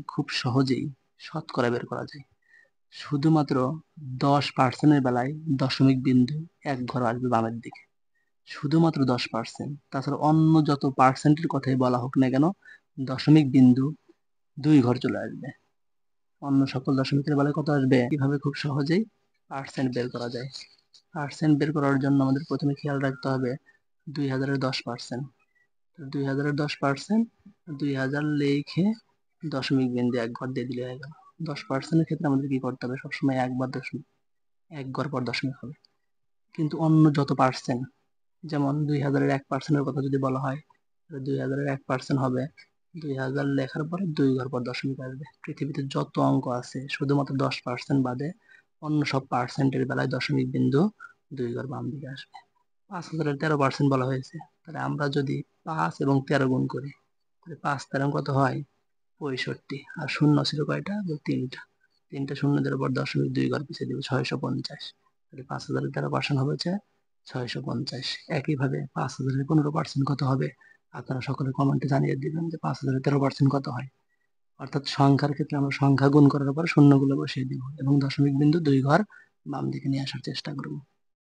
খুব সহজেই শতকরা বের করা যায়। শুধুমাত্র 10% বেলায় দশমিক বিন্দু এক ঘর আসবে বামের দিকে, শুধুমাত্র 10%। তাছাড়া অন্য যত পার্সেন্টের কথাই বলা হোক না কেন, দশমিক বিন্দু 2 ঘর চলে আসবে। অন্য সকল দশমিকের বেলায় কত আসবে? কিভাবে খুব সহজেই পার্সেন্ট বের করা যায়। পার্সেন্ট বের করার জন্য আমাদের প্রথমে খেয়াল রাখতে হবে 2000-এর 10%। 2000-এর 10%, 2000 লিখে দশমিক বিন্দু এক ঘর দিয়ে দিলে হয়ে গেল। 10%-এর ক্ষেত্রে আমাদের কি করতে হবে? সবসময় একবার দশমিক, এক ঘর পর দশমিক হবে। কিন্তু অন্য যত পার্সেন্ট, যেমন 2000-এর 1%-এর কথা যদি বলা হয়, 2000-এর 1% হবে 2000 লেখার পরে 2 ঘর পর দশমিক আসবে। পৃথিবীতে যত অঙ্ক আছে শুধুমাত্র 10% বাদে অন্য সব পার্সেন্টের বেলায় দশমিক বিন্দু 2 ঘর বাম দিকে আসবে। 5000-এর 13% বলা হয়েছে, তাহলে আমরা যদি 5 এবং 13 গুণ করি, তাহলে 5 13 কত হয়? 65। আর শূন্য ছিল কয়টা? তিনটা। তিনটা শূন্য দেওয়ার পর দশমিক 2 ঘর পিছিয়ে দেবে 650। তাহলে 5000-এর 13% হবে 650। একইভাবে 5000-এর 15% কত হবে? আপনারা সকলে কমেন্টে জানিয়ে দিবেন যে 5000-এর 13% কত হয়। অর্থাৎ সংখ্যার ক্ষেত্রে আমরা সংখ্যা গুণ করার পর শূন্যগুলো বসিয়ে দিব এবং দশমিক বিন্দু 2 ঘর বাম দিকে নিয়ে আসার চেষ্টা করব।